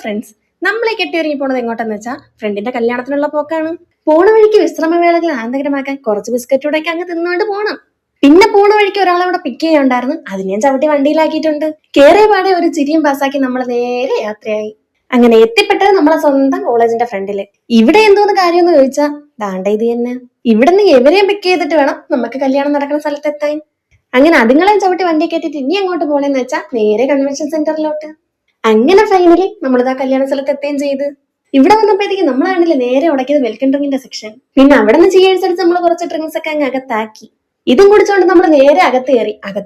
Friends, നമ്മളെ കെട്ടിയൊരുങ്ങി പോണത് എങ്ങോട്ടെന്ന് വെച്ചാൽ ഫ്രണ്ടിന്റെ കല്യാണത്തിനുള്ള പോക്കാണ്. പോണ വഴിക്ക് വിശ്രമവേളകൾ ആനന്ദകരമാക്കാൻ കുറച്ച് ബിസ്ക്കറ്റൂടൊക്കെ അങ്ങ് തിന്നുകൊണ്ട് പോണം. പിന്നെ പോണ വഴിക്ക് ഒരാളെ ഇവിടെ പിക്ക് ചെയ്യാണ്ടായിരുന്നു, അതിനെ ഞാൻ ചവിട്ടി വണ്ടിയിലാക്കിയിട്ടുണ്ട്. കേറിയ പാടെ ഒരു ചിരിയും പാസ്സാക്കി നമ്മൾ നേരെ യാത്രയായി. അങ്ങനെ എത്തിപ്പെട്ടത് നമ്മളെ സ്വന്തം കോളേജിന്റെ ഫ്രണ്ടില്. ഇവിടെ എന്തോന്ന് കാര്യമെന്ന് ചോദിച്ചാ ദാണ്ട ഇത് തന്നെ. ഇവിടുന്ന് എവരെയും പിക്ക് ചെയ്തിട്ട് വേണം നമുക്ക് കല്യാണം നടക്കുന്ന സ്ഥലത്തെത്താൻ. അങ്ങനെ അതുങ്ങളെയും ചവിട്ടി വണ്ടി കയറ്റിട്ട് ഇനി അങ്ങോട്ട് പോണെന്ന് വെച്ചാൽ നേരെ കൺവെൻഷൻ സെന്ററിലോട്ട്. അങ്ങനെ ഫൈനലി നമ്മളിതാ കല്യാണ സ്ഥലത്ത് എത്തുകയും ചെയ്ത്. ഇവിടെ വന്നപ്പോഴത്തേക്ക് നമ്മളാണെങ്കില് നേരെ ഉടക്കിയത് വെൽക്കം ഡ്രിങ്കിന്റെ സെക്ഷൻ. പിന്നെ അവിടെ നിന്ന് ചീഴ്സടിച്ച് നമ്മൾ കുറച്ച് ഡ്രിങ്ക്സ് ഒക്കെ അങ്ങ് അകത്താക്കി. ഇതും കുടിച്ചോണ്ട് നമ്മൾ നേരെ അകത്ത്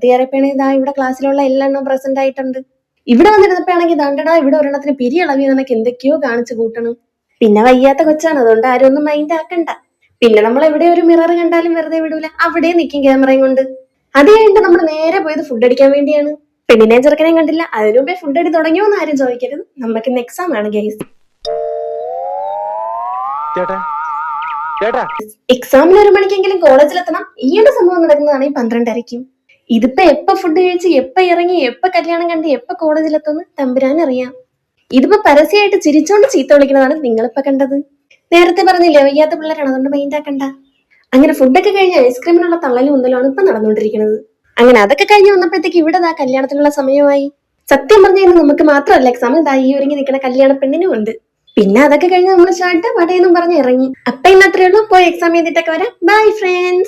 കയറിയപ്പോഴാണ് ഇതാ ഇവിടെ ക്ലാസ്സിലുള്ള എല്ലാം പ്രസന്റ് ആയിട്ടുണ്ട്. ഇവിടെ വന്നിരുന്നപ്പോഴാണെങ്കിൽ ദാണ്ടടാ ഇവിടെ ഒരെണ്ണത്തിന് പിരിയളവി നമുക്ക് എന്തൊക്കെയോ കാണിച്ചു കൂട്ടണം. പിന്നെ വയ്യാത്ത കൊച്ചാണ്, അതുകൊണ്ട് ആരും ഒന്നും മൈൻഡ് ആക്കണ്ട. പിന്നെ നമ്മൾ എവിടെ ഒരു മിറർ കണ്ടാലും വെറുതെ വിടൂല, അവിടെ നിൽക്കും ക്യാമറയും കൊണ്ട്. അത് കഴിഞ്ഞിട്ട് നമ്മൾ നേരെ പോയത് ഫുഡ് അടിക്കാൻ വേണ്ടിയാണ്. പെണ്ണിനെയും ചെറുക്കനെയും കണ്ടില്ല, അതിനു മുമ്പേ ഫുഡ് അടി തുടങ്ങിയോന്ന് ആരും ചോദിക്കരുത്, നമുക്ക് ഇന്ന് എക്സാം ആണ് ഗൈസ്. എക്സാമിന് 1 മണിക്കെങ്കിലും കോളേജിലെത്തണം. ഈയൊരു സംഭവം നടക്കുന്നതാണ് ഈ 12:30. ഇതിപ്പോ എപ്പ ഫുഡ് കഴിച്ച് എപ്പ ഇറങ്ങി എപ്പ കല്യാണം കണ്ട് എപ്പ കോളേജിലെത്തുന്നു തമ്പുരാൻ അറിയാം. ഇതിപ്പോ പരസ്യമായിട്ട് ചിരിച്ചോണ്ട് ചീത്ത വിളിക്കുന്നതാണ് നിങ്ങളിപ്പോ കണ്ടത്. നേരത്തെ പറഞ്ഞില്ലേ വയ്യാത്ത പിള്ളേരാണ്, അതുകൊണ്ട് മൈൻഡ് ആക്കണ്ട. അങ്ങനെ ഫുഡൊക്കെ കഴിഞ്ഞ് ഐസ്ക്രീമിനുള്ള തള്ളലും ഉന്തലാണ് ഇപ്പൊ നടന്നുകൊണ്ടിരിക്കുന്നത്. അങ്ങനെ അതൊക്കെ കഴിഞ്ഞ് വന്നപ്പോഴത്തേക്ക് ഇവിടെ കല്യാണത്തിനുള്ള സമയമായി. സത്യം പറഞ്ഞാൽ നമുക്ക് മാത്രമല്ല എക്സാം, ഈ ഒരുങ്ങി നിൽക്കുന്ന കല്യാണ പെണ്ണിനും ഉണ്ട്. പിന്നെ അതൊക്കെ കഴിഞ്ഞ് നമ്മൾ ഷാട്ട് വടയെന്നും പറഞ്ഞ് ഇറങ്ങി. അപ്പൊ ഇന്നത്രേ ഉള്ളൂ, പോയി എക്സാം ചെയ്തിട്ടൊക്കെ വരാം. Bye friends.